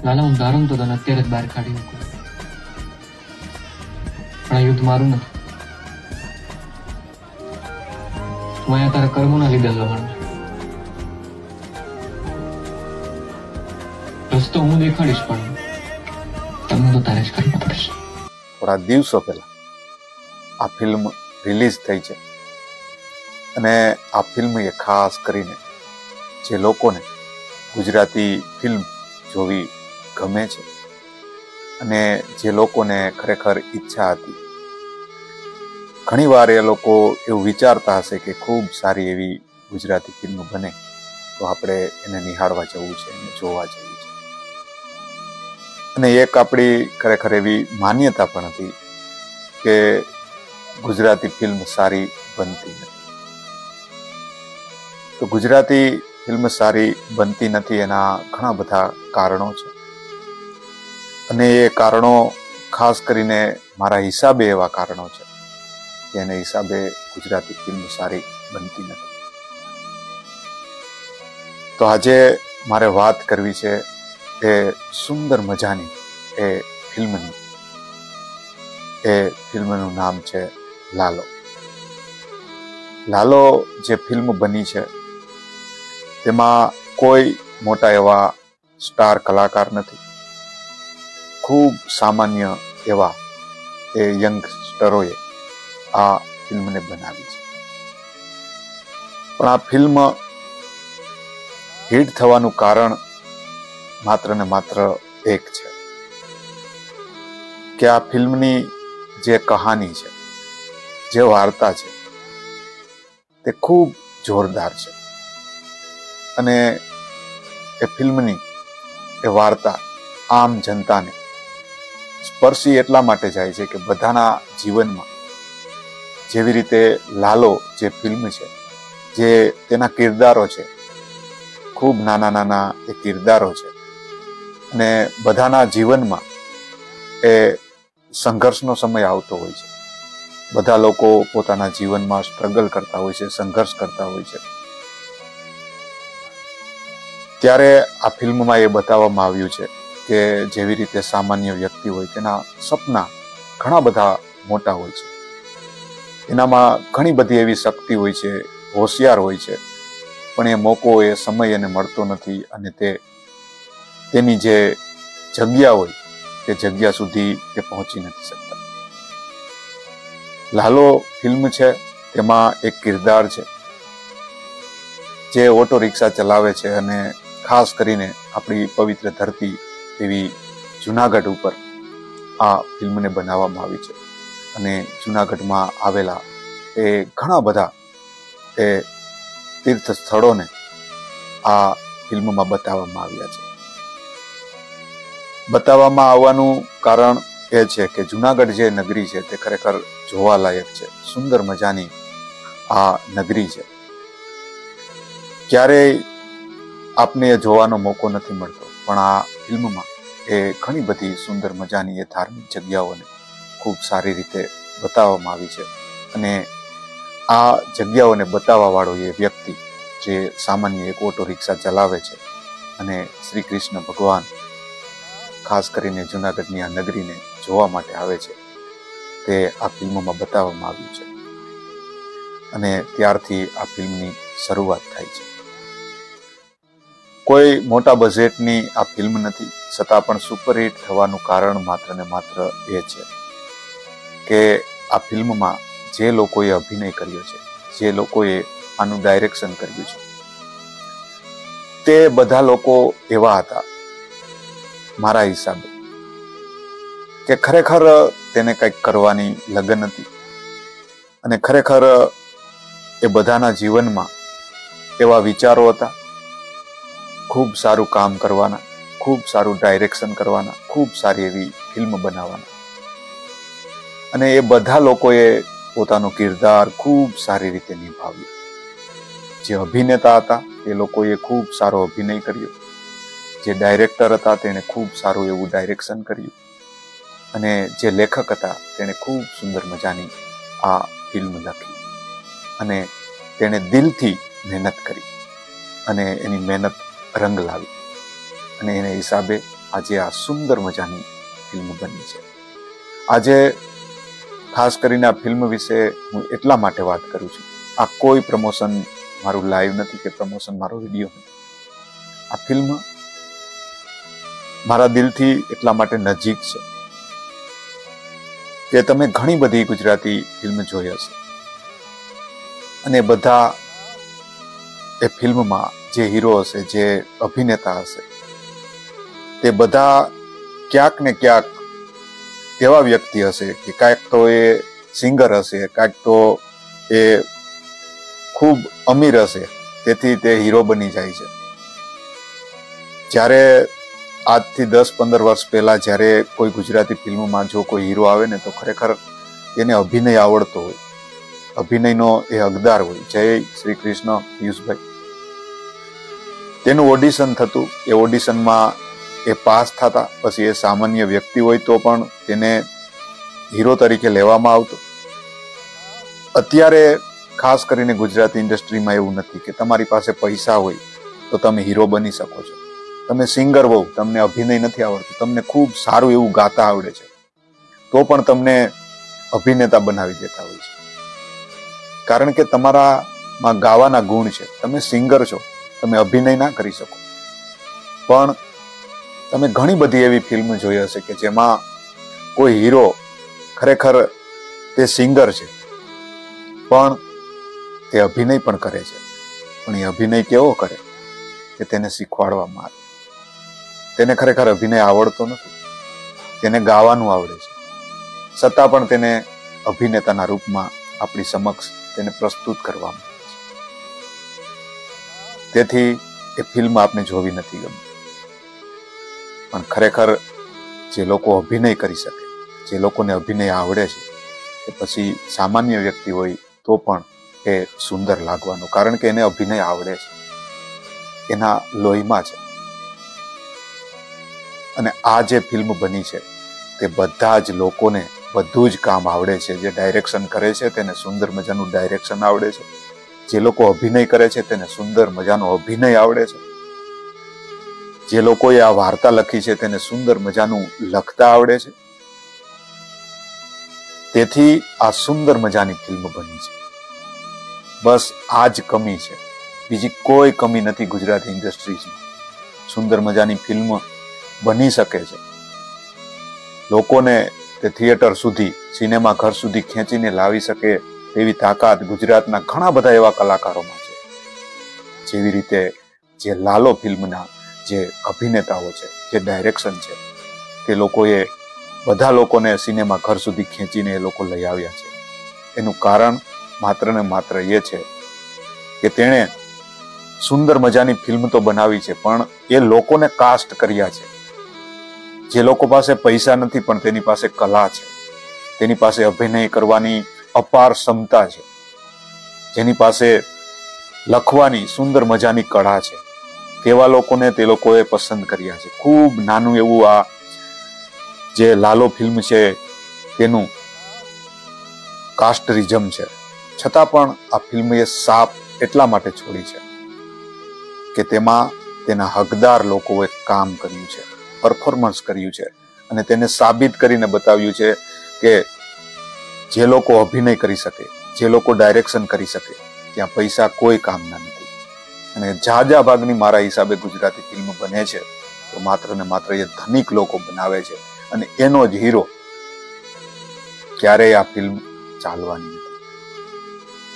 લાલા હું ધારું તો તને અત્યારે જ બહાર કાઢી મૂકું, પણ આ યુદ્ધ મારું નથી. તું અહીંયા તારા કર્મોના લીધે લડવાનું. રસ્તો હું દેખાડીશ, પણ તમને તો તારે જ કરવા પડશે. થોડા દિવસો પહેલા આ ફિલ્મ રિલીઝ થઈ છે અને આ ફિલ્મ એ ખાસ કરીને જે લોકોને ગુજરાતી ફિલ્મ જોવી ગમે છે અને જે લોકોને ખરેખર ઈચ્છા હતી, ઘણીવાર એ લોકો એવું વિચારતા હશે કે ખૂબ સારી એવી ગુજરાતી ફિલ્મ બને તો આપણે એને નિહાળવા જવું છે, એને જોવા જવું છે. અને એક આપણી ખરેખર એવી માન્યતા પણ હતી કે ગુજરાતી ફિલ્મ સારી બનતી નથી. તો ગુજરાતી ફિલ્મ સારી બનતી નથી એના ઘણા બધા કારણો છે અને એ કારણો ખાસ કરીને મારા હિસાબે એવા કારણો છે જેને હિસાબે ગુજરાતી ફિલ્મ સારી બનતી નથી. તો આજે મારે વાત કરવી છે એ સુંદર મજાની એ ફિલ્મની. એ ફિલ્મનું નામ છે લાલો. લાલો જે ફિલ્મ બની છે તેમાં કોઈ મોટા એવા સ્ટાર કલાકાર નથી, ખૂબ સામાન્ય એવા એ યંગસ્ટરોએ આ ફિલ્મને બનાવી છે. પણ આ ફિલ્મ હિટ થવાનું કારણ માત્ર ને માત્ર એક છે કે આ ફિલ્મની જે કહાની છે, જે વાર્તા છે તે ખૂબ જોરદાર છે અને એ ફિલ્મની એ વાર્તા આમ જનતાને સ્પર્શી એટલા માટે જાય છે કે બધાના જીવનમાં જેવી રીતે લાલો જે ફિલ્મ છે, જે તેના કિરદારો છે, ખૂબ નાના નાના એ કિરદારો છે અને બધાના જીવનમાં એ સંઘર્ષનો સમય આવતો હોય છે. બધા લોકો પોતાના જીવનમાં સ્ટ્રગલ કરતા હોય છે, સંઘર્ષ કરતા હોય છે. ત્યારે આ ફિલ્મમાં એ બતાવવામાં આવ્યું છે કે જેવી રીતે સામાન્ય વ્યક્તિ હોય તેના સપના ઘણા બધા મોટા હોય છે, એનામાં ઘણી બધી એવી શક્તિ હોય છે, હોશિયાર હોય છે, પણ એ મોકો એ સમય એને મળતો નથી અને તેની જે જગ્યા હોય તે જગ્યા સુધી તે પહોંચી નથી શકતા. લાલો ફિલ્મ છે તેમાં એક કિરદાર છે જે ઓટો રિક્ષા ચલાવે છે અને ખાસ કરીને આપણી પવિત્ર ધરતી એવી જુનાગઢ ઉપર આ ફિલ્મને બનાવવામાં આવી છે અને જુનાગઢમાં આવેલા એ ઘણા બધા એ તીર્થ સ્થળોને આ ફિલ્મમાં બતાવવામાં આવ્યા છે. બતાવવામાં આવવાનું કારણ એ છે કે જુનાગઢ જે નગરી છે તે ખરેખર જોવાલાયક છે, સુંદર મજાની આ નગરી છે. ક્યારેય આપને એ જોવાનો મોકો નથી મળતો, પણ આ ફિલ્મમાં એ ઘણી બધી સુંદર મજાની એ ધાર્મિક જગ્યાઓને ખૂબ સારી રીતે બતાવવામાં આવી છે અને આ જગ્યાઓને બતાવવા વાળો એ વ્યક્તિ જે સામાન્ય એક ઓટો રિક્ષા ચલાવે છે અને શ્રી કૃષ્ણ ભગવાન ખાસ કરીને જુનાગઢની આ નગરીને જોવા માટે આવે છે તે આ ફિલ્મમાં બતાવવામાં આવ્યું છે અને ત્યારથી આ ફિલ્મની શરૂઆત થાય છે. કોઈ મોટા બજેટની આ ફિલ્મ નથી, છતાં પણ સુપરહિટ થવાનું કારણ માત્ર ને માત્ર એ છે કે આ ફિલ્મમાં જે લોકોએ અભિનય કર્યો છે, જે લોકોએ આનું ડાયરેક્શન કર્યું છે, તે બધા લોકો એવા હતા મારા હિસાબે કે ખરેખર તેને કંઈક કરવાની લગન હતી અને ખરેખર એ બધાના જીવનમાં એવા વિચારો હતા, ખૂબ સારું કામ કરવાના, ખૂબ સારું ડાયરેક્શન કરવાના, ખૂબ સારી એવી ફિલ્મ બનાવવાના. અને એ બધા લોકોએ પોતાનો કિરદાર ખૂબ સારી રીતે નિભાવ્યો. જે અભિનેતા હતા તે લોકોએ ખૂબ સારો અભિનય કર્યો, જે ડાયરેક્ટર હતા તેણે ખૂબ સારું એવું ડાયરેક્શન કર્યું અને જે લેખક હતા તેણે ખૂબ સુંદર મજાની આ ફિલ્મ લખી અને તેણે દિલથી મહેનત કરી અને એની મહેનત રંગ લાવી અને એને હિસાબે આજે આ સુંદર મજાની ફિલ્મ બની છે. આજે ખાસ કરીને આ ફિલ્મ વિશે હું એટલા માટે વાત કરું છું, આ કોઈ પ્રમોશન મારું લાઈવ નથી કે પ્રમોશન મારો વિડીયો નથી. આ ફિલ્મ મારા દિલથી એટલા માટે નજીક છે કે તમે ઘણી બધી ગુજરાતી ફિલ્મ જોઈ હશે અને બધા એ ફિલ્મમાં જે હીરો હશે, જે અભિનેતા હશે, તે બધા ક્યાંક ને ક્યાંક એવા વ્યક્તિ હશે કે કાંઈક તો એ સિંગર હશે, કાંઈક તો એ ખૂબ અમીર હશે, તેથી તે હીરો બની જાય છે. જ્યારે આજથી 10-15 વર્ષ પહેલા જ્યારે કોઈ ગુજરાતી ફિલ્મમાં જો કોઈ હીરો આવે ને તો ખરેખર એને અભિનય આવડતો હોય, અભિનયનો એ હકદાર હોય. જય શ્રી કૃષ્ણ પિયુષભાઈ. તેનું ઓડિશન થતું, એ ઓડિશનમાં એ પાસ થતા, પછી એ સામાન્ય વ્યક્તિ હોય તો પણ તેને હીરો તરીકે લેવામાં આવતો. અત્યારે ખાસ કરીને ગુજરાતી ઇન્ડસ્ટ્રીમાં એવું નથી કે તમારી પાસે પૈસા હોય તો તમે હીરો બની શકો છો. તમે સિંગર હો, તમને અભિનય નથી આવડતું, તમને ખૂબ સારું એવું ગાતા આવડે છે, તો પણ તમને અભિનેતા બનાવી દેતા હોય છે. કારણ કે તમારામાં ગાવાના ગુણ છે, તમે સિંગર છો, તમે અભિનય ના કરી શકો. પણ તમે ઘણી બધી એવી ફિલ્મ જોઈ હશે કે જેમાં કોઈ હીરો ખરેખર તે સિંગર છે પણ તે અભિનય પણ કરે છે. પણ એ અભિનય કેવો કરે કે તેને શીખવાડવામાં આવે. તેને ખરેખર અભિનય આવડતો નથી, તેને ગાવાનું આવડે છે, છતાં પણ તેને અભિનેતાના રૂપમાં આપણી સમક્ષ તેને પ્રસ્તુત કરવામાં આવે છે. તેથી એ ફિલ્મ આપને જોવી નથી ગમતી. પણ ખરેખર જે લોકો અભિનય કરી શકે, જે લોકોને અભિનય આવડે છે, કે પછી સામાન્ય વ્યક્તિ હોય તો પણ એ સુંદર લાગવાનું, કારણ કે એને અભિનય આવડે છે, એના લોહીમાં છે. અને આ જે ફિલ્મ બની છે તે બધા જ લોકોને બધું જ કામ આવડે છે. જે ડાયરેક્શન કરે છે તેને સુંદર મજાનું ડાયરેક્શન આવડે છે, જે લોકો અભિનય કરે છે તેને સુંદર મજાનો અભિનય આવડે છે, જે લોકોએ આ વાર્તા લખી છે તેને સુંદર મજાનું લખતા આવડે છે. તેથી આ સુંદર મજાની ફિલ્મ બની છે. બસ આ જ કમી છે, બીજી કોઈ કમી નથી ગુજરાતી ઇન્ડસ્ટ્રીઝમાં. સુંદર મજાની ફિલ્મ બની શકે છે, લોકોને તે થિયેટર સુધી, સિનેમા ઘર સુધી ખેંચીને લાવી શકે તેવી તાકાત ગુજરાતના ઘણા બધા એવા કલાકારોમાં છે. જેવી રીતે જે લાલો ફિલ્મના જે અભિનેતાઓ છે, જે ડાયરેક્શન છે, તે લોકોએ બધા લોકોને સિનેમા ઘર સુધી ખેંચીને એ લોકો લઈ આવ્યા છે. એનું કારણ માત્ર ને માત્ર એ છે કે તેણે સુંદર મજાની ફિલ્મ તો બનાવી છે, પણ એ લોકોને કાસ્ટ કર્યા છે. જે લોકો પાસે પૈસા નથી પણ તેની પાસે કલા છે, તેની પાસે અભિનય કરવાની અપાર ક્ષમતા છે, જેની પાસે લખવાની સુંદર મજાની કળા છે, તેવા લોકોને તે લોકોએ પસંદ કર્યા છે. ખૂબ નાનું એવું આ જે લાલો ફિલ્મ છે તેનું કાસ્ટરિઝમ છે, છતાં પણ આ ફિલ્મે સાપ એટલા માટે છોડી છે કે તેમાં તેના હકદાર લોકોએ કામ કર્યું છે, પરફોર્મન્સ કર્યું છે, અને તેને સાબિત કરીને બતાવ્યું છે કે જે લોકો અભિનય કરી શકે, જે લોકો ડાયરેક્શન કરી શકે, ત્યાં પૈસા કોઈ કામના નથી. અને જાજા ભાગની મારા હિસાબે ગુજરાતી ફિલ્મ બને છે તો માત્ર ને માત્ર એ ધનિક લોકો બનાવે છે, અને એનો જ હીરો. ક્યારેય આ ફિલ્મ ચાલવાની નથી.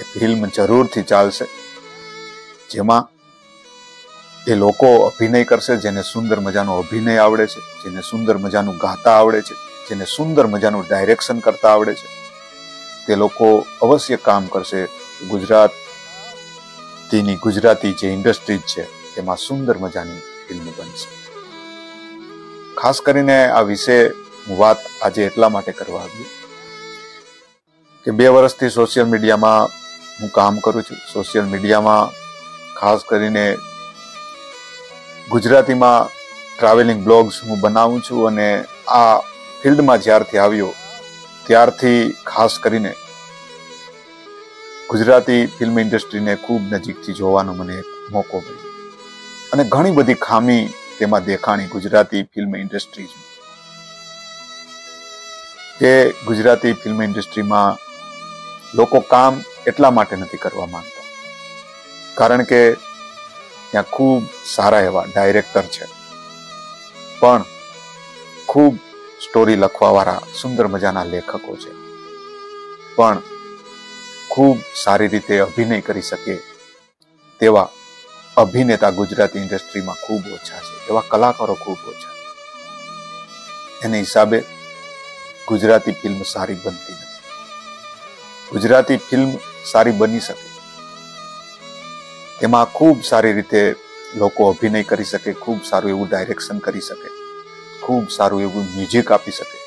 એ ફિલ્મ જરૂરથી ચાલશે જેમાં એ લોકો અભિનય કરશે, જેને સુંદર મજાનો અભિનય આવડે છે, જેને સુંદર મજાનું ગાતા આવડે છે, જેને સુંદર મજાનું ડાયરેક્શન કરતા આવડે છે. તે લોકો અવશ્ય કામ કરશે. ગુજરાતી જે ઇન્ડસ્ટ્રી છે તેમાં સુંદર મજાની ફિલ્મ બનશે. ખાસ કરીને આ વિશે હું વાત આજે એટલા માટે કરવા આવ્યો કે 2 વર્ષથી સોશિયલ મીડિયામાં હું કામ કરું છું. સોશિયલ મીડિયામાં ખાસ કરીને ગુજરાતીમાં ટ્રાવેલિંગ બ્લોગ્સ હું બનાવું છું, અને આ ફિલ્ડમાં જ્યારથી આવ્યો ત્યારથી ખાસ કરીને ગુજરાતી ફિલ્મ ઇન્ડસ્ટ્રીને ખૂબ નજીકથી જોવાનો મને એક મોકો મળ્યો. અને ઘણી બધી ખામી તેમાં દેખાણી ગુજરાતી ફિલ્મ ઇન્ડસ્ટ્રી કે ગુજરાતી ફિલ્મ ઇન્ડસ્ટ્રીમાં લોકો કામ એટલા માટે નથી કરવા માંગતા કારણ કે ત્યાં ખૂબ સારા એવા ડાયરેક્ટર છે, પણ ખૂબ સ્ટોરી લખવાવાળા સુંદર મજાના લેખકો છે, પણ ખૂબ સારી રીતે અભિનય કરી શકે તેવા અભિનેતા ગુજરાતી ઇન્ડસ્ટ્રીમાં ખૂબ ઓછા છે, એવા કલાકારો ખૂબ ઓછા છે. એને હિસાબે ગુજરાતી ફિલ્મ સારી બનતી નથી. ગુજરાતી ફિલ્મ સારી બની શકે તેમાં ખૂબ સારી રીતે લોકો અભિનય કરી શકે, ખૂબ સારું એવું ડાયરેક્શન કરી શકે, ખૂબ સારું એવું મ્યુઝિક આપી શકે,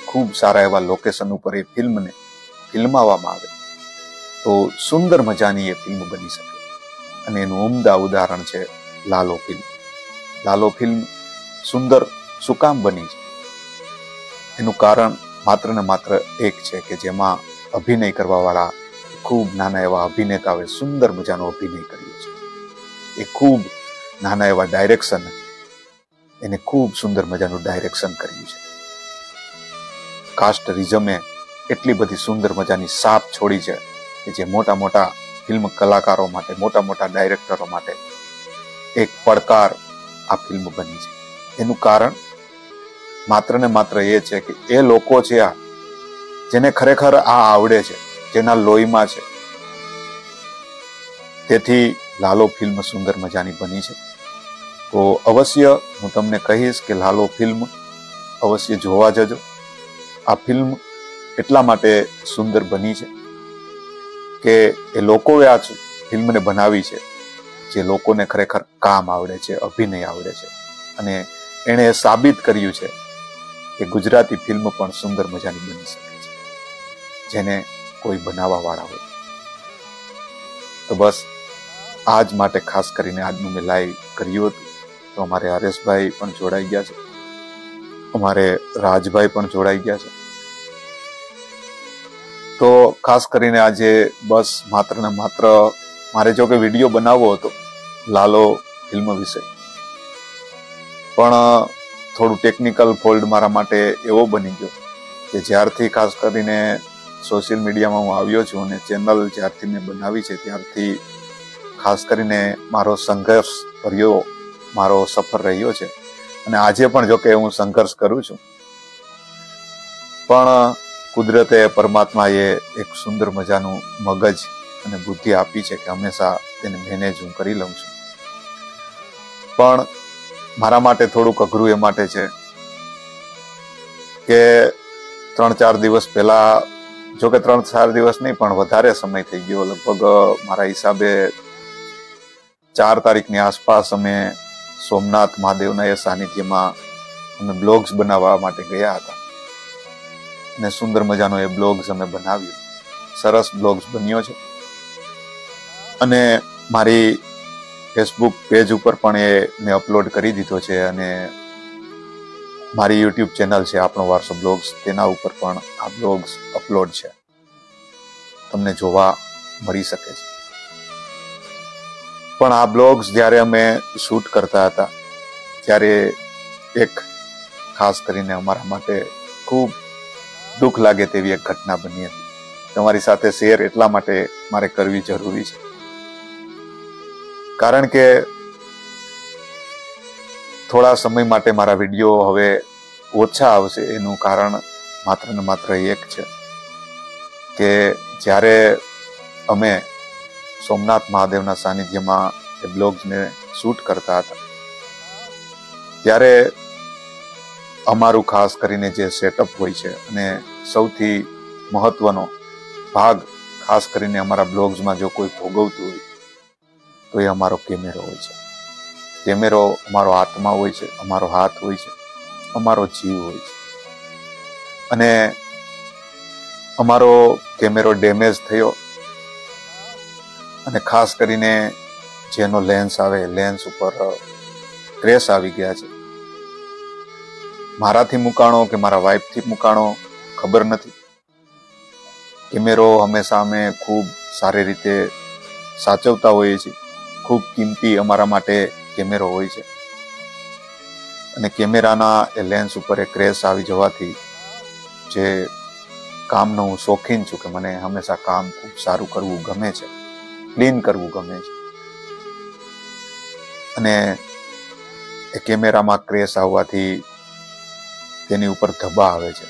ખૂબ સારા એવા લોકેશન ઉપર એ ફિલ્મને ફિલ્માવવામાં આવે તો સુંદર મજાની એ ફિલ્મ બની શકે. અને એનું ઉમદા ઉદાહરણ છે લાલો ફિલ્મ. લાલો ફિલ્મ સુંદર શું કામ બની છે? એનું કારણ માત્ર ને માત્ર એક છે કે જેમાં અભિનય કરવા વાળા ખૂબ નાના એવા અભિનેતાઓએ સુંદર મજાનો અભિનય કર્યો છે. એ ખૂબ નાના એવા ડાયરેક્શન, એને ખૂબ સુંદર મજાનું ડાયરેક્શન કર્યું છે. કાસ્ટરિઝમે એટલી બધી સુંદર મજાની છાપ છોડી છે કે જે મોટા મોટા ફિલ્મ કલાકારો માટે, મોટા મોટા ડાયરેક્ટરો માટે એક પડકાર આ ફિલ્મ બની છે. એનું કારણ માત્ર ને માત્ર એ છે કે એ લોકો છે આ જેને ખરેખર આ આવડે છે, જેના લોહીમાં છે. તેથી લાલો ફિલ્મ સુંદર મજાની બની છે. તો અવશ્ય હું તમને કહીશ કે લાલો ફિલ્મ અવશ્ય જોવા જજો. આ ફિલ્મ એટલા માટે સુંદર બની છે કે એ લોકોએ આ ફિલ્મને બનાવી છે જે લોકોને ખરેખર કામ આવડે છે, અભિનય આવડે છે, અને એણે સાબિત કર્યું છે કે ગુજરાતી ફિલ્મ પણ સુંદર મજાની બની શકે છે જેને કોઈ બનાવવા વાળા હોય. તો બસ આજ માટે ખાસ કરીને આજનું મેં લાઈવ કર્યું હતું. તો અમારે હરેશભાઈ પણ જોડાઈ ગયા છે, અમારે રાજભાઈ પણ જોડાઈ ગયા છે. તો ખાસ કરીને આજે બસ માત્ર ને માત્ર મારે જો કે વિડીયો બનાવવો હતો લાલો ફિલ્મ વિશે, પણ થોડું ટેકનિકલ ફોલ્ટ મારા માટે એવો બની ગયો કે જ્યારથી ખાસ કરીને સોશિયલ મીડિયામાં હું આવ્યો છું અને ચેનલ જ્યારથી મેં બનાવી છે ત્યારથી ખાસ કરીને મારો સંઘર્ષ ભર્યો મારો સફર રહ્યો છે. અને આજે પણ જો કે હું સંઘર્ષ કરું છું, પણ કુદરતે, પરમાત્માએ એક સુંદર મજાનું મગજ અને બુદ્ધિ આપી છે કે હંમેશા તેને મેનેજ હું કરી લઉં છું. પણ મારા માટે થોડુંક અઘરું એ માટે છે કે 3-4 દિવસ પહેલા, જો કે 3-4 દિવસ નહીં પણ વધારે સમય થઈ ગયો, લગભગ મારા હિસાબે 4 તારીખની આસપાસ અમે સોમનાથ મહાદેવના એ સાનિધ્યમાં અમે બ્લોગ્સ બનાવવા માટે ગયા હતા અને સુંદર મજાનો એ બ્લોગ્સ અમે બનાવ્યો. સરસ બ્લોગ્સ બન્યો છે અને મારી ફેસબુક પેજ ઉપર પણ એ મેં અપલોડ કરી દીધો છે અને મારી યુટ્યુબ ચેનલ છે આપણો વારસો બ્લોગ્સ, તેના ઉપર પણ આ બ્લોગ્સ અપલોડ છે, તમને જોવા મળી શકે છે. પણ આ બ્લોગ્સ જ્યારે અમે શૂટ કરતા હતા ત્યારે એક ખાસ કરીને અમારા માટે ખૂબ દુઃખ લાગે તેવી એક ઘટના બની હતી. તમારી સાથે શેર એટલા માટે મારે કરવી જરૂરી છે કારણ કે થોડા સમય માટે મારા વિડીયો હવે ઓછા આવશે. એનું કારણ માત્ર ને માત્ર એક છે કે જ્યારે અમે સોમનાથ મહાદેવના સાનિધ્યમાં એ બ્લોગ્સને શૂટ કરતા હતા ત્યારે અમારું ખાસ કરીને જે સેટઅપ હોય છે અને સૌથી મહત્વનો ભાગ ખાસ કરીને અમારા બ્લોગ્સમાં જો કોઈ ભોગવતું હોય તો એ અમારો કેમેરો હોય છે. કેમેરો અમારો આત્મા હોય છે, અમારો હાથ હોય છે, અમારો જીવ હોય છે. અને અમારો કેમેરો ડેમેજ થયો અને ખાસ કરીને જેનો લેન્સ આવે, લેન્સ ઉપર ક્રેશ આવી ગયા છે. મારાથી મુકાણો કે મારા વાઈફથી મુકાણો ખબર નથી. કેમેરો હંમેશા અમે ખૂબ સારી રીતે સાચવતા હોઈએ છીએ, ખૂબ કિંમતી અમારા માટે કેમેરો હોય છે. અને કેમેરાના એ લેન્સ ઉપર એ ક્રેશ આવી જવાથી જે કામનો હું શોખીન છું, કે મને હંમેશા કામ ખૂબ સારું કરવું ગમે છે, ક્લીન કરવું ગમે છે, અને એ કેમેરામાં ક્રેશ આવવાથી તેની ઉપર ધબ્બા આવે છે.